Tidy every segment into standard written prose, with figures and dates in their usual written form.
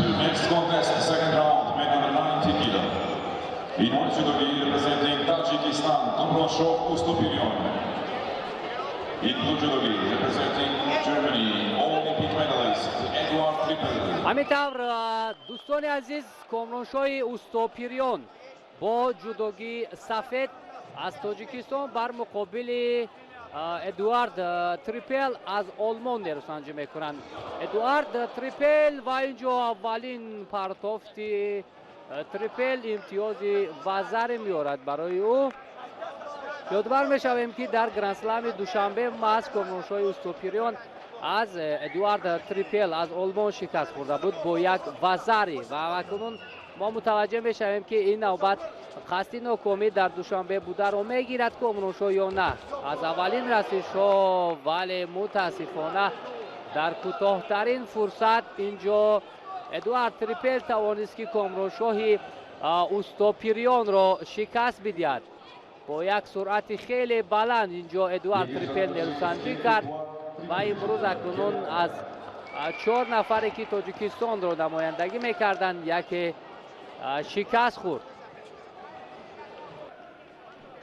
to next contest, second round, men under 90 kilo. In order to be representing Tajikistan, Komroshov Ustupirion. In blue judogi, representing Germany, Olympic medalist Eduard Trippel. همینطور دوستان عزیز کامرانشاه اوستوپیریون با جودوگی سفید از تاجیکستان بر مقابل ادوارد تریپل از آلمان نروسنجی میکنند. ادوارد تریپل و اینجا اولین پرتافت تریپل امتیاز وزر میارد برای او. یادآور میشویم که در گرند اسلم دوشنبه ماز کامرانشاه اوستوپیریون از ادوارد تریپل از آلمان شکست خورده بود با یک وزری و اکنون ما متوجه میشویم که این نوبت قصد ناکامی در دوشنبه بوده رو میگیرد کامرانشاه یا نه. از اولین رسش‌ها ولی متاسفانه در کوتاه‌ترین فرصت اینجا ادوارد تریپل توانست که کامرانشاه اوستوپیریون را شکست بدهد. با یک سرعت خیلی بلند اینجا ادوارد تریپل نروسنجی کرد و امروز اکنون از 4 نفری که تاجیکستان را نمایندگی میکردند یک شکست خورد.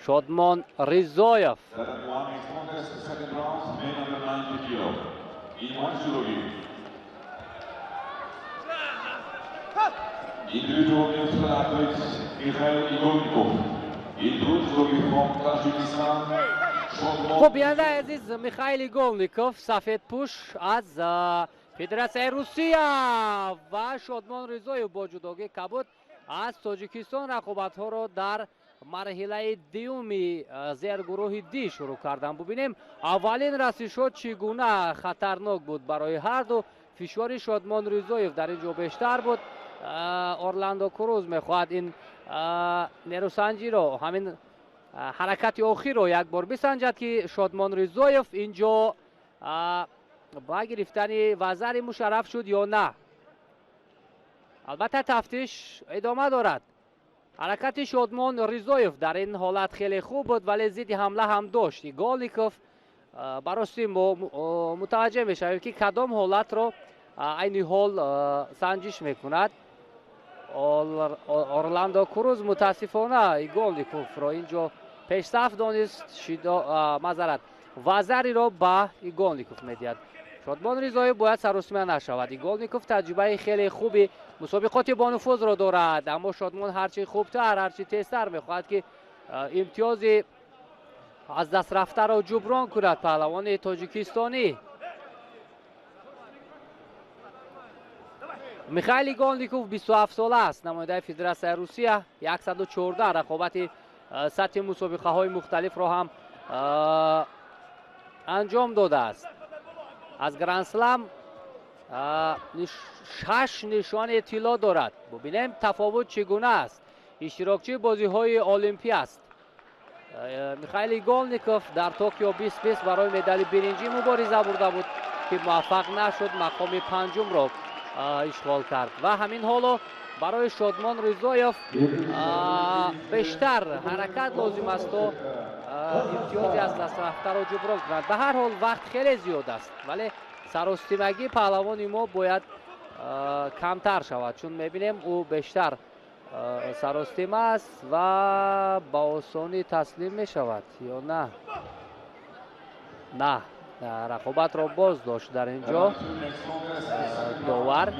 شادمان ریزایف خب بیننده عزیز میخائیل ایگولنیکوف سفید پوش از فدراسیون روسیه و شادمان ریزایف با جودوگی کبود از تاجیکستان رقابت ها را در مرحله دیومی زیر گروه دی شروع کردن. ببینیم اولین رسیدگی چگونه خطرناک بود برای هر دو. فشار شادمان ریزایف در اینجا بیشتر بود. اورلاندو کروز میخواهد این نروسنجی رو همین حرکت آخر رو یک بار بسنجد که شادمان ریزایف اینجا با گرفتن وزر مشرف شد یا نه. البته تفتیش ادامه دارد. حرکت شادمان ریزایف در این حالت خیلی خوب بود ولی ضد حمله هم داشت. ایگولنیکوف براستی متوجه میشویم که کدام حالت رو این حال سنجش میکند. اورلاندو کروز متاسفانه ایگولنیکوف را اینجا پیشرفت دانست معذرت وزری را به ایگولنیکوف میدهد. شادمان ریزایف باید سراسیمه نشود. ایگولنیکوف تجربه خیلی خوبی مسابقات با نفوذ را دارد اما شادمان هرچی خوبتر هرچی تیزتر میخواهد که امتیاز از دست رفته را جبران کند. پهلوان تاجیکستانی میخائیل ایگولنیکوف 27 ساله است. نماینده فدراسیون روسیه 114 رقابت سطح مسابقه های مختلف را هم انجام داده است. از گرند اسلم 6 نشان طلا دارد. ببینیم تفاوت چگونه است. اشتراکچی بازی های المپی است. میخائیل ایگولنیکوف در توکیو 2020 برای مدال برنجی مبارزه برده بود که موفق نشد. مقام پنجم را اشغال کرد و همین حالا برای شادمان ریزایف بیشتر حرکت لازم است و امتیازی از دست رفته را جبران کند. به هر حال وقت خیلی زیاد است ولی سراستیمگی پهلوان ما باید کمتر شود چون میبینیم او بیشتر سراستیم است و با آسانی تسلیم میشود یا نه. نه رقابت را باز داشت در اینجا داور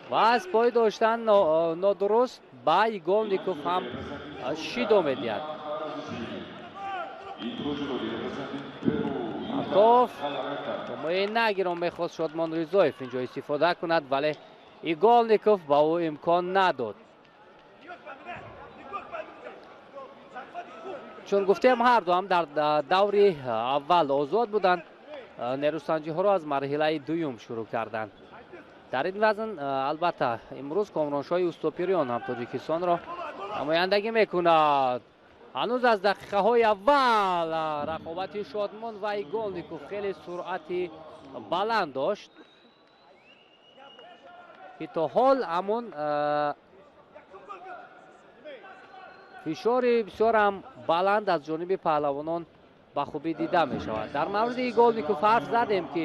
و از پای داشتن نادرست با ایگولنیکوف هم شیدو میدهد. نگیرم میخواست شادمان ریزایف اینجا استفاده کند ولی ایگولنیکوف با او امکان نداد. چون گفتیم هر دو هم در دور اول آزاد بودند. نروسنجی ها را از مرحله دوم شروع کردند. در این وزن البته امروز کامرانشاه اوستوپیریون هم تاجیکستان را نمایندگی میکند. هنوز از دقیقه های اول رقابت شادمان و ایگولنیکوف خیلی سرعت بلند داشت که تا حال همون فشار بسیار هم بلند از جانب پهلوانان ба хубӣ дида мешавад. Дар мавриди Иголников ҳарф задем ки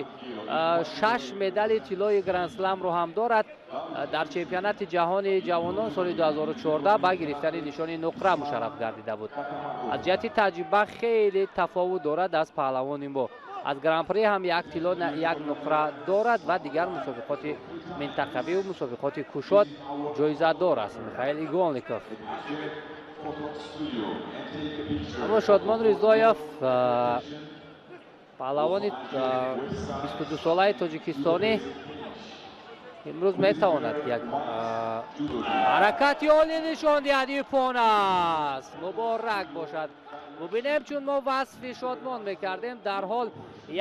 6 медали тиллои гранд-сламро ҳам дорад. дар чемпионати ҷаҳони ҷавонон соли 2014 ба гирифтани нишони нуқра мушарраф гардида буд. аз ҷиҳати таҷриба хеле тафовут дорад аз паҳлавони мо. аз гран-при ҳам як тилло як нуқра дорад ва дигар мусобиқоти минтақавию мусобиқоти кушод ҷоизадор аст Михаил Иголников. аммо Шодмон Ризоев паҳлавони 22-солаи тоҷикистонӣ имрӯз метавонад як ҳаракати олӣ нишон диҳад. ипон аст, муборак бошад. бубинем чун мо васфи Шодмон мекардем, дар ҳол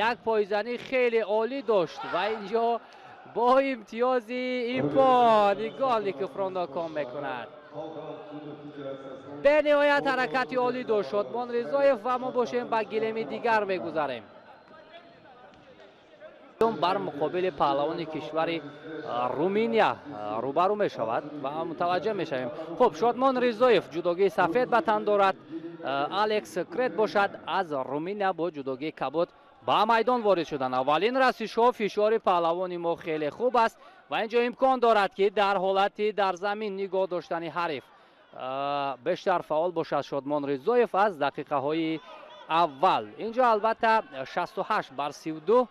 як пойзанӣ хеле олӣ дошт ва инҷо бо имтиёзи ипон Иголниковро ноком мекунад. бениҳоят ҳаракати олӣ дошт Шодмон Ризоев ва мо бошем ба гилеми дигар мегузарем. бар муқобили паҳлавони кишвари Руминия рӯбарӯ мешавад ва мутаваҷҷеҳ мешавем. хуб, Шодмон Ризоев ҷудогии сафед ба тан дорад. Алекс Крет бошад аз Руминия бо ҷудогии кабуд ба майдон ворид шуданд. аввалин расишҳо фишори паҳлавони мо хеле хуб аст ва инҷо имкон дорад ки дар ҳолати дар замин нигоҳ доштани ҳариф бештар фаъол бошад Шодмон Ризоев аз дақиқаҳои аввал. инҷо албатта 68-32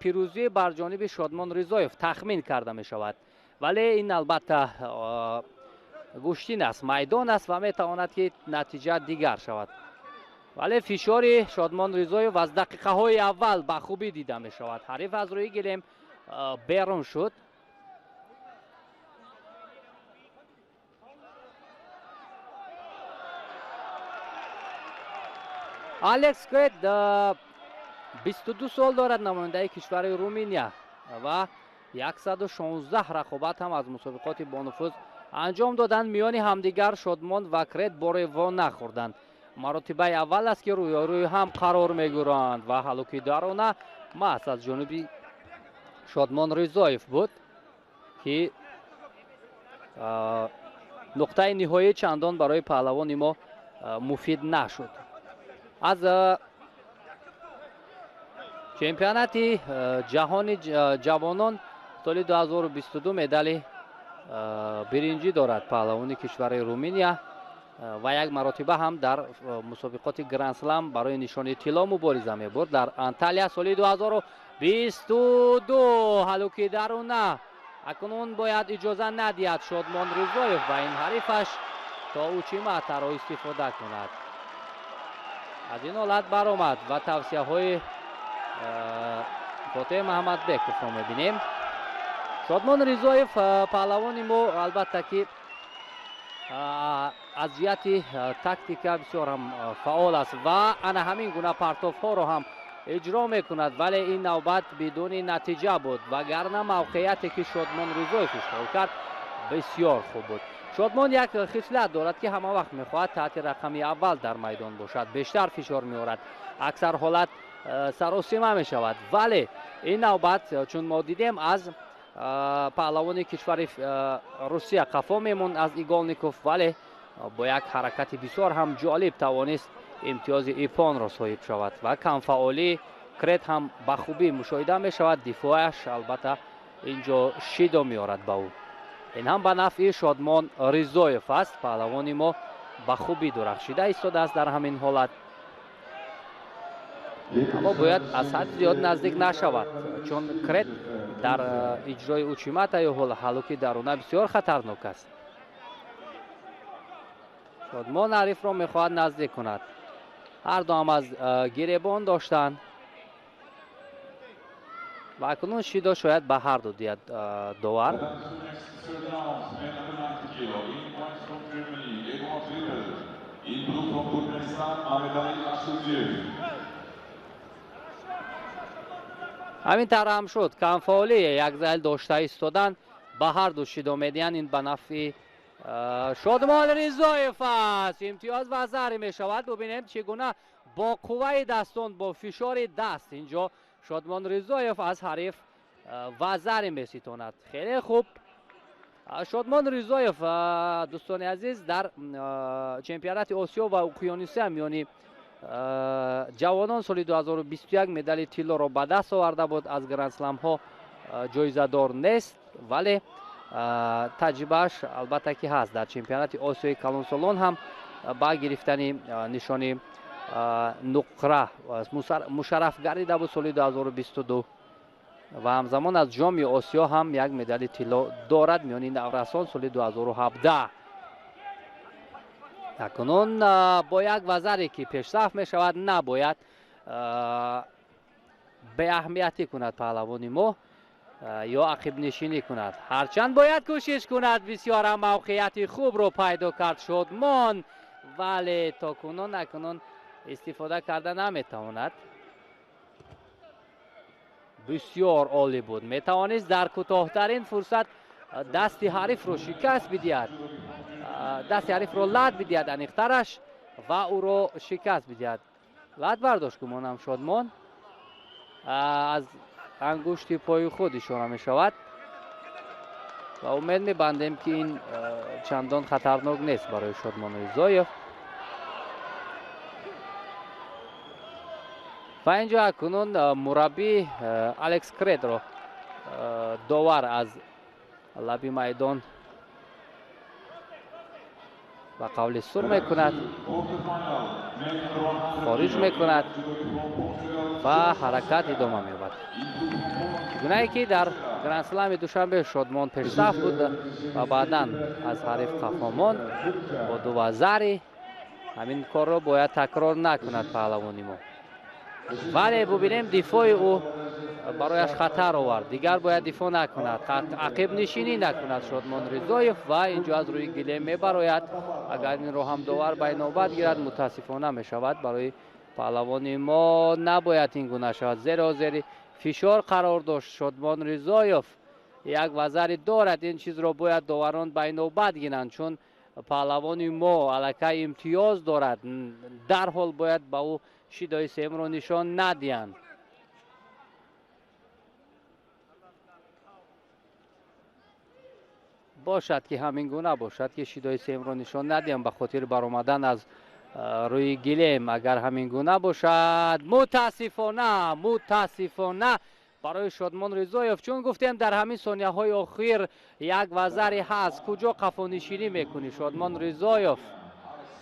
пирӯзӣ бар ҷониби Шодмон Ризоев тахмин карда мешавад, вале ин албатта гӯштин аст, майдон аст ва метавонад ки натиҷа дигар шавад. вале фишори Шодмон Ризоев аз дақиқаҳои аввал ба хубӣ дида мешавад. ҳариф аз рӯи гилем берун шуд. алекс Крет 22 сол дорад, намояндаи кишвари Руминия ва 116 рақобат ҳам аз мусобиқоти бонуфуз анҷом доданд. миёни ҳамдигар Шодмон ва Крет боревон нахӯрданд. маротибаи аввал аст ки рӯёрӯи ҳам қарор мегиранд ва ҳалоки дарона маҳз аз ҷониби Шодмон Ризоев буд ки нуқтаи ниҳоӣ чандон барои паҳлавони мо муфид нашуд. аз чемпионати ҷаҳони ҷавонон соли 2022 медали биринҷӣ дорад паҳлавони кишвари Руминия ва як маротиба ҳам дар мусобиқоти гранд-слам барои нишони тилло мубориза мебурд. дар Анталия соли 2022 ҳалоки даруна. акнун бояд иҷоза надиҳад Шодмон Ризоев ба ин ҳарифаш то учиматаро истифода кунад. аз ин ҳолат баромад ва тавсияҳои фотеҳ Маҳмадбековро мебинем. Шодмон Ризоев паҳлавони мо албатта ки аз ҷиҳати тактика бисёр ҳам фаъол аст ва ана ҳамин гуна партовҳоро ҳам иҷро мекунад, вале ин навбат бидуни натиҷа буд, вагарна мавқеияте ки Шодмон Ризоев ишғол кард бисёр хуб буд. Шодмон як хислат дорад ки ҳама вақт мехоҳад таҳти рақами аввал дар майдон бошад, бештар фишор меорад, аксар ҳолат саросима мешавад, вале ин навбат чун мо дидем аз паҳлавони кишвари Русия қафо мемонд аз Иголников, вале бо як ҳаракати бисёр ҳам ҷолиб тавонист имтиёзи ипонро соҳиб шавад ва камфаъолӣ Крет ҳам ба хубӣ мушоҳида мешавад. дифоъаш албатта инҷо шидо меорад ба ӯ. ин ҳам ба нафъи Шодмон Ризоев аст. паҳлавони мо ба хубӣ дурахшида истодааст дар ҳамин ҳолат, аммо бояд аз ҳад зиёд наздик нашавад, чун Крет дар иҷрои учиматаю ҳалоки даруна бисёр хатарнок аст. Шодмон ҳарифро мехоҳад наздик кунад. ҳарду ҳам аз гиребон доштанд ва акнун шидо шояд ба ҳарду диҳад довар. ҳамин тавр ҳам шуд. камфаъолӣ як зайл дошта истодан ба ҳарду шидо медиҳанд. ин ба нафъи Шодмон Ризоев аст. имтиёз ва зари мешавад. бубинем чӣ гуна бо қувваи дастон, бо фишори даст инҷо Шодмон Ризоев аз ҳариф ва зари меситонад. хеле хуб. Шодмон Ризоев дӯстони азиз дар чемпионати Осиё ва Уқёнусия миёни ҷавонон соли 2021 медали тиллоро ба даст оварда буд. Аз гранд-сламҳо ҷоизадор нест, вале таҷрибааш албатта ки ҳаст. Дар чемпионати осиёи калонсолон ҳам ба гирифтани нишони нуқра мушарраф гардида буд соли 2022 ва ҳамзамон аз ҷоми осиё ҳам як медали тилло дорад миёни наврасон соли 2017. акнун бо як вазаре ки пешсаф мешавад, набояд беаҳамиятӣ кунад паҳлавони мо ё ақибнишинӣ кунад. ҳарчанд бояд кӯшиш кунад. бисёр ҳам мавқеияти хубро пайдо кард Шодмон, вале то кунун акнун истифода карда наметавонад. бисёр олӣ буд. метавонист дар кӯтоҳтарин фурсат дасти ҳарифро шикаст бидиҳад, дасти ҳарифро лад бидиҳад аниқтараш ва ӯро шикаст бидиҳад. лад бардошт гумонам Шодмон. аз ангушти пои худ ишора мешавад ва умед мебандем ки ин чандон хатарнок нест барои Шодмону Ризоев. ва инҷо акнун мураббӣ Алекс Кредро довар аз лаби майдон ба қавли сур мекунад, хориҷ мекунад ва ҳаракат идома меёбад. гунае ки дар гранд-слами душанбе Шодмон пешсаф буд ва баъдан аз ҳариф қафо монд бо ду вазари. ҳамин корро бояд такрор накунад паҳлавони мо. вале бубинем дифои ӯ барояш хатар овард. дигар бояд дифоъ накунад, ақибнишинӣ накунад Шодмон Ризоев ва инҷо аз рӯи гилем мебарояд. агар инро ҳам довар ба инобат гирад мутаассифона мешавад. барои паҳлавони мо набояд ин гуна шавад, зеро зери фишор қарор дошт Шодмон Ризоев. як вазари дорад, ин чизро бояд доварон ба инобат гиранд, чун паҳлавони мо аллакай имтиёз дорад. дарҳол бояд ба ӯ шидои сеюмро нишон надиҳанд. бошад ки ҳамин гуна бошад ки шидои сеюмро нишон надиҳанд ба хотири баромадан аз рӯи гилем. агар ҳамин гуна бошад мутаассифона барои Шодмон Ризоев, чун гуфтем дар ҳамин сонияҳои охир як вазаре ҳаст. куҷо қафонишинӣ мекунӣ Шодмон Ризоев?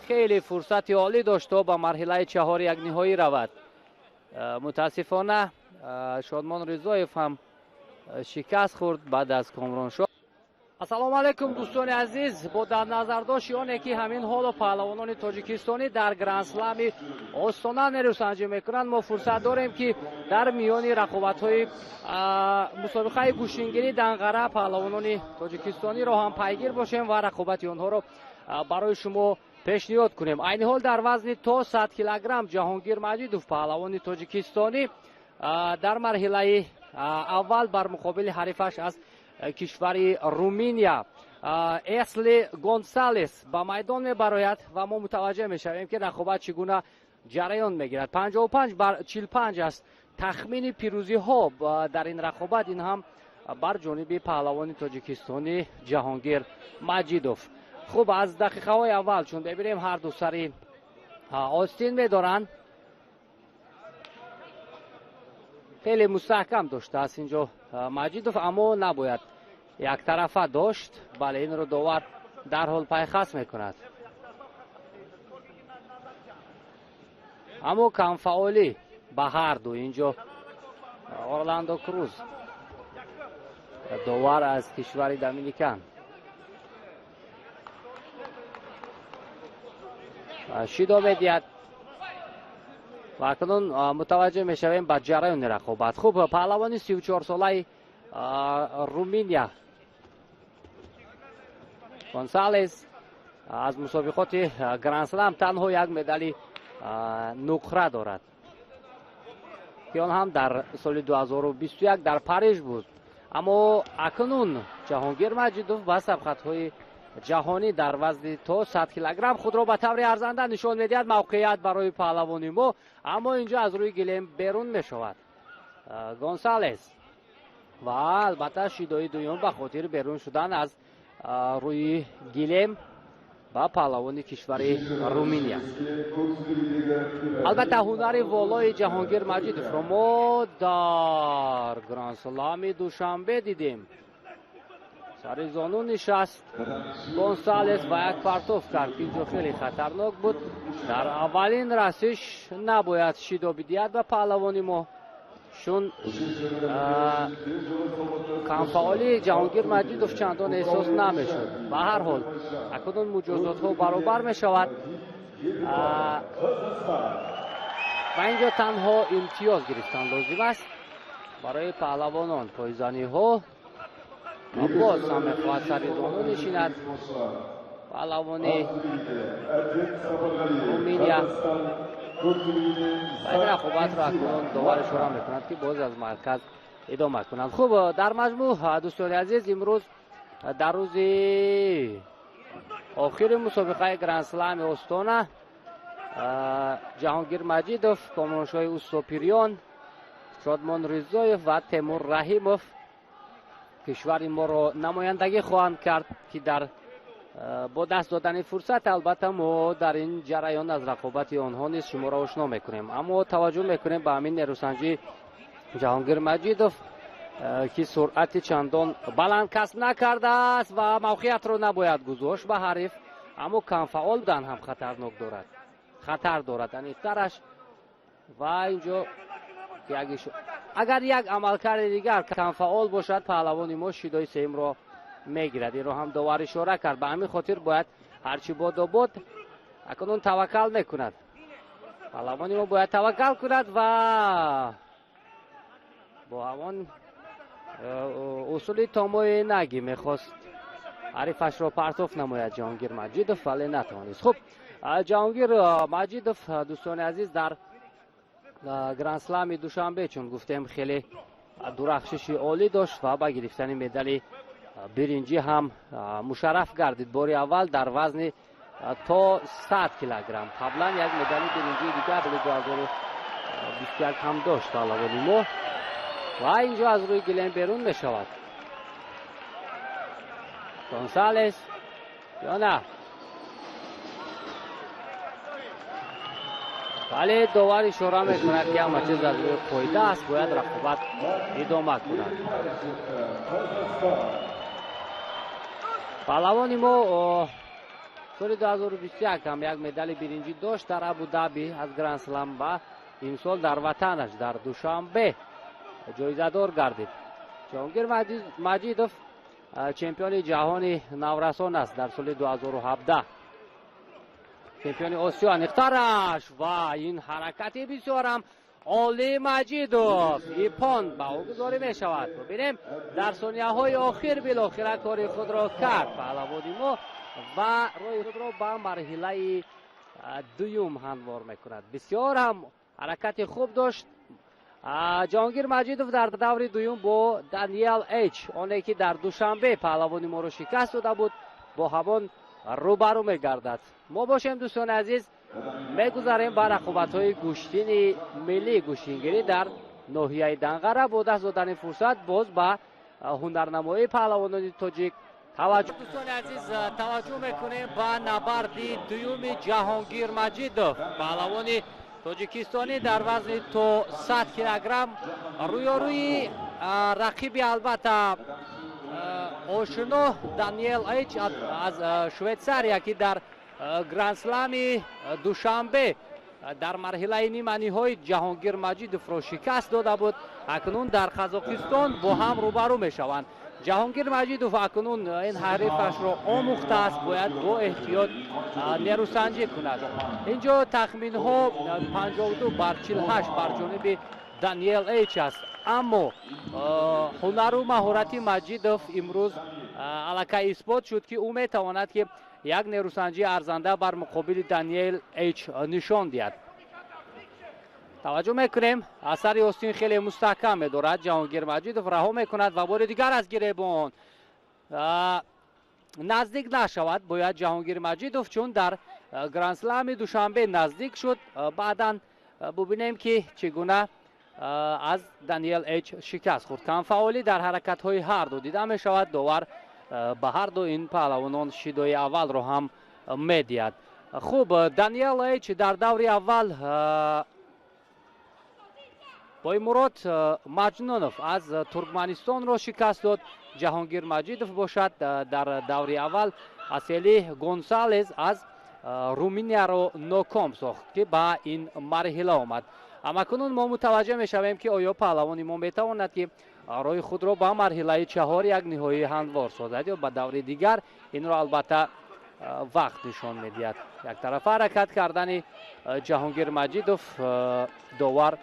хеле фурсати олӣ дошт то ба марҳилаи чаҳори якниҳоӣ равад. мутаассифона Шодмон Ризоев ҳам шикаст хӯрд баъд аз Комроншоҳ. ассалому алайкум дӯстони азиз. бо дар назардошти оне ки ҳамин ҳоло паҳлавонони тоҷикистонӣ дар гранд-слами остона нерӯсанҷӣ мекунанд, мо фурсат дорем ки дар миёни рақобатҳои мусобиқаи гӯшингирӣ данғара паҳлавонони тоҷикистониро ҳам пайгир бошем ва рақобати онҳоро барои шумо пешниҳод кунем. айни ҳол дар вазни то 100 килограмм Ҷаҳонгир Маҷидов паҳлавони тоҷикистонӣ дар марҳилаи аввал бар муқобили ҳарифаш аз кишвари Руминия Эсли Гонсалес ба майдон мебарояд ва мо мутаваҷҷеҳ мешавем ки рақобат чӣ гуна ҷараён мегирад. 55 бар 45 аст тахмини пирӯзиҳо дар ин рақобат. ин ҳам бар ҷониби паҳлавони тоҷикистонӣ Ҷаҳонгир Маҷидов. хуб, аз дақиқаҳои аввал чун бибинем ҳарду сари остин медоранд. хеле мустаҳкам доштааст инҷо Маҷидов, аммо набояд яктарафа дошт. бале, инро довар дарҳол пайхас мекунад. аммо камфаъолӣ ба ҳарду. инҷо Орландо Круз довар аз кишвари Доминикан. шидо медиҳад ва акнун мутаваҷҷеҳ мешавем ба ҷараёни рақобат. хуб, паҳлавони 34-солаи Руминия Гонсалес аз мусобиқоти гранд-слам танҳо як медали нуқра дорад ки он ҳам дар соли 2021 дар Париж буд. аммо акнун Ҷаҳонгир Маҷидов ба сабқатҳои ҷаҳонӣ дар вазни то 100 килограмм худро ба таври арзанда нишон медиҳад. мавқеият барои паҳлавони мо, аммо инҷо аз рӯи гилем берун мешавад Гонсалес ва албатта шидои дуюм ба хотири берун шудан аз рӯи гилем با پهلوانی کشور رومینیا. البته هنر والای جهانگیر مجیدوف رو ما در گرند سلام دوشنبه دیدیم. سر زانو نشست گونسالس و یک پرتوف کرد که جو خیلی خطرناک بود. در اولین رسش نباید شیدو بدهد به پهلوانی ما، چون کمفعالی جهانگیر مجیدوف چندان احساس نمیشد. به هر حال اکنون مجازات ها برابر می شود و اینجا تنها امتیاز گرفتن لازم است برای پهلوانان. پایزنی ها باز هم میخواهد سر زانو نشیند. پهلوانی رومینیا باید رقابت را اکنون داورش را میکند که باز از مرکز ادامه کنند. خوب، در مجموع دوستان عزیز امروز در روز آخر مسابقه گرند سلام استانا جهانگیر مجیدوف، کامرانشاه اوستوپیریون، شادمان رضایف و تیمور رحیموف کشور ما را نمایندگی خواهند کرد که در با دست دادن فرصت البته ما در این جریان از رقابت آنها نیز شما را آشنا میکنیم. اما توجه میکنیم به همین نیروسنجی جهانگیر مجیدوف که سرعت چندان بلند کسب نکرده است و موقعیت را نباید گذاشت به حریف، اما کم فعال بودن هم خطر دارد انیفترش. و اینجا اگر یک عملکرد دیگر کم فعال باشد پهلوانی ما شیدای سیم را میگیرد. این را هم داور اشاره کرد. به همین خاطر باید هرچی باد و باد اکنون توکل نکند. پهلوانی ما باید توکل کند و با همان اصولی تاموی نگی میخواست حریفش را پرتوف نماید جهانگیر مجیدوف، ولی نتوانست. خب جهانگیر مجیدوف دوستان عزیز در گرند سلام دوشنبه چون گفتیم خیلی درخشش عالی داشت و با گرفتن مدال برنجی هم مشرف گردید. باری اول در وزن تا 100 کیلوگرم. قبلا یک مدال برنجی دیگر در 2021 هم داشت پهلوانی ما و اینجا از روی گلیم بیرون می شود. گونسالس یا نه، ولی داور اشاره میکند که همه چیز از روی قاعده است، باید رقابت ادامه کند. پهلوانی ما سال 2021 هم یک مدال برنجی داشت در ابوظبی از گرند سلام و این سال در وطنش در دوشنبه جایزه دار گردید. جهانگیر مجیدوف چمپیون جهانی نورسان است در سال 2017. چمپیون آسیا انیخترش و این حرکت بسیار هم عالی مجیدوف ایپان با او گذاری می شود. ببینیم در ثانیه های آخر بالاخره کار خود را کرد پهلوانی ما و روی خود را به مرحله دوم هموار میکند. بسیار هم حرکت خوب داشت جهانگیر مجیدوف در دور دوم با دانیل ایچ، آنی که در دوشنبه پهلوانی ما را شکست داده بود، با همان روبرو میگردد. ما باشیم دوستان عزیز میگذاریم بر رقابت‌های گوشتین ملی گوشتینگیری در ناحیه دنقره با دست دادن فرصت باز به هنرنمایی پهلوانان تاجیک توجه. دوستان عزیز توجه میکنیم به نبرد دوم جهانگیر مجیدوف پهلوان تاجیکستانی در وزن تا 100 کیلوگرم روی رقیب البته آشنا دانیل ایچ از شویتساریا که در گرند سلام دوشنبه در مرحله نیمه نهایی جهانگیر مجیدوف را شکست داده بود، اکنون در قزاقستان با هم روبرو می شوند. جهانگیر مجیدوف اکنون این حریفش را آموخته است، باید با احتیاط نیروسنجی کند. اینجا تخمین ها 52 بر 48 بر جانب دانیل ایچ است، اما هنر و مهارت مجیدوف امروز الکی اثبات شد که او میتواند که یک نیروسنجی ارزنده بر مقابل دانیل ایچ نشان دهد. توجه میکنیم اثر آستین خیلی مستحکم دارد. جهانگیر مجیدوف رها میکند و بار دیگر از گریبان نزدیک نشود باید جهانگیر مجیدوف، چون در گرند سلام دوشنبه نزدیک شد. بعدا ببینیم که چگونه از دانیل ایچ شکست خورد. کم فعالی در حرکت های هر دو دیده می شود. داور به هر دو این پهلوانان شیدای اول رو هم медиҳад. хуб, Даниэл Эйч дар даври аввал боимурод Маҷнунов аз Туркманистонро шикаст дод. Ҷаҳонгир Маҷидов бошад дар даври аввал Асели Гонсалес аз Руминияро ноком сохт ки ба ин марҳила омад. амакунун мо мутаваҷҷеҳ мешавем ки оё паҳлавони мо метавонад ки роҳи худро ба марҳилаи чаҳор як ниҳоии ҳандвор созад ё ба даври дигар. инро албатта вақт нишон медиҳад. Яктарафа ҳаракат кардани Ҷаҳонгир Маҷидов довар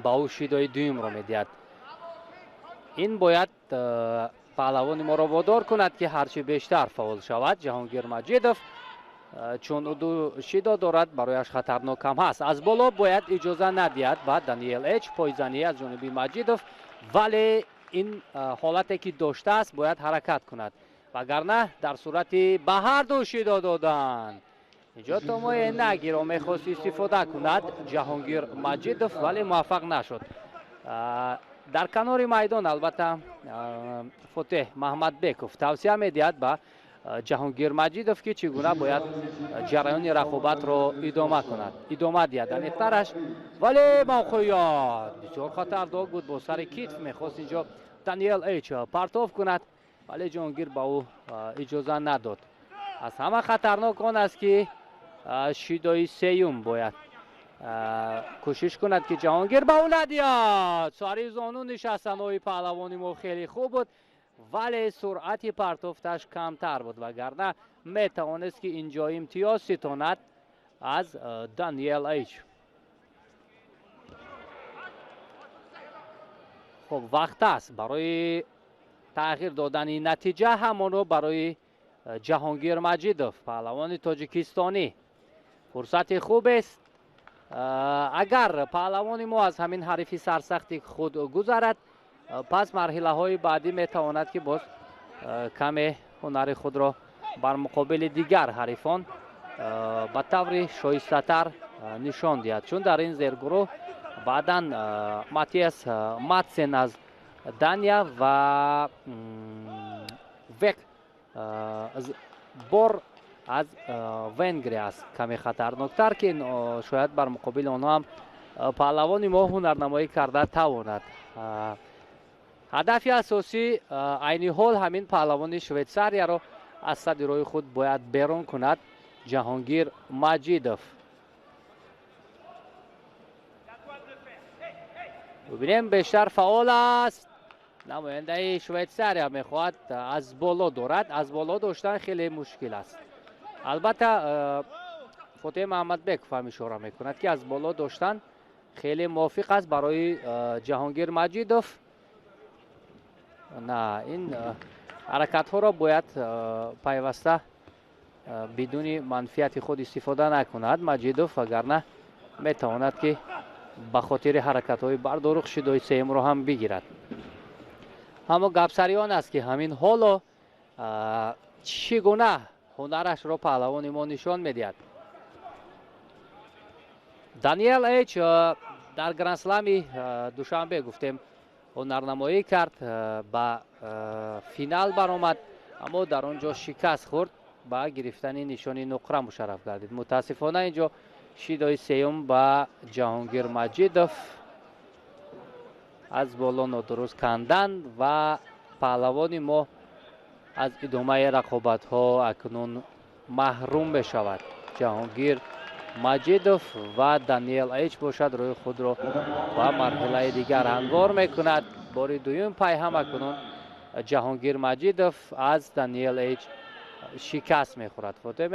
ба ӯ шидои дуюмро медиҳад. ин бояд паҳлавони моро водор кунад ки ҳарчи бештар фаъол шавад. Ҷаҳонгир Маҷидов чун ӯ шидо дорад, барояш хатарнок ҳам ҳаст. аз боло бояд иҷоза надиҳад ба Даниэл Эйч пойзанӣ аз ҷониби Маҷидов, вале ин ҳолате ки доштааст бояд ҳаракат кунад, вагарна дар сурати ба ҳарду шидо додан. инҷо томои нагиро мехост истифода кунад Ҷаҳонгир Маҷидов, вале муваффақ нашуд. дар канори майдон албатта Фотеҳ Маҳмадбеков тавсия медиҳад ба Ҷаҳонгир Маҷидов ки чӣ гуна бояд ҷараёни рақобатро идома диҳад. амиқтараш вале мавқеият бисёр хатарнок буд. бо сари китф мехост инҷо Даниэл Эйч партов кунад, вале ҷаҳонгир ба ӯ иҷоза надод. аз ҳама хатарнок он аст ки шидои сеюм бояд кӯшиш кунад ки Ҷаҳонгир ба ӯ надиҳад. сари зону нишастанҳои паҳлавони мо хеле хуб буд, вале суръати партофташ камтар буд, вагарна метавонист ки инҷо имтиёз ситонад аз Даниэл Эйч. хуб, вақт аст барои тағйир додани натиҷа, ҳамоно барои Ҷаҳонгир Маҷидов, паҳлавони тоҷикистонӣ. фурсати хубест. агар паҳлавони мо аз ҳамин ҳарифи сарсахти худ гузарад, пас марҳилаҳои баъдӣ метавонад ки боз каме ҳунари худро бар муқобили дигар ҳарифон ба таври шоистатар нишон диҳад. чун дар ин зергурӯҳ баъдан Матиас Матсен аз Дания ва Век Бор аз Венгрия аст каме хатарноктар ки шояд бар муқобили онҳо ҳам паҳлавони мо ҳунарнамоӣ карда тавонад. ҳадафи асосӣ айни ҳол ҳамин паҳлавони Швейтсарияро аз садди роҳи худ бояд берун кунад Ҷаҳонгир Маҷидов. бубинем бештар фаъол аст. намояндаи Швейтсария мехоҳад аз боло дорад. аз боло доштан хеле мушкил аст. албатта Фотеҳ Маҳмадбеков ҳам ишора мекунад ки аз боло доштан хеле мувофиқ аст барои Ҷаҳонгир Маҷидов. на ин ҳаракатҳоро бояд пайваста бидуни манфиати худ истифода накунад Маҷидов, вагарна метавонад ки ба хотири ҳаракатҳои бардорух шидои сеюмро ҳам бигирад. ҳамо гапсари он аст ки ҳамин ҳоло чӣ гуна ҳунарашро паҳлавони мо нишон медиҳад. Даниэл Эйч дар грандслами душанбе гуфтем ҳунарнамоӣ кард, ба финал баромад, аммо дар он ҷо шикаст хӯрд, ба гирифтани нишони нуқра мушарраф гардид. мутаассифона инҷо шидои сеюм ба Ҷаҳонгир Маҷидов аз боло нодуруст кандан ва паҳлавони мо аз идомаи рақобатҳо акнун маҳрум мешавад. Ҷаҳонгир Маҷидов ва Даниэл Эйч бошад рӯи худро ба марҳилаи дигар ҳамвор мекунад. бори дуюм пай ҳам акнун Ҷаҳонгир Маҷидов аз Даниэл Эйч шикаст мехӯрад.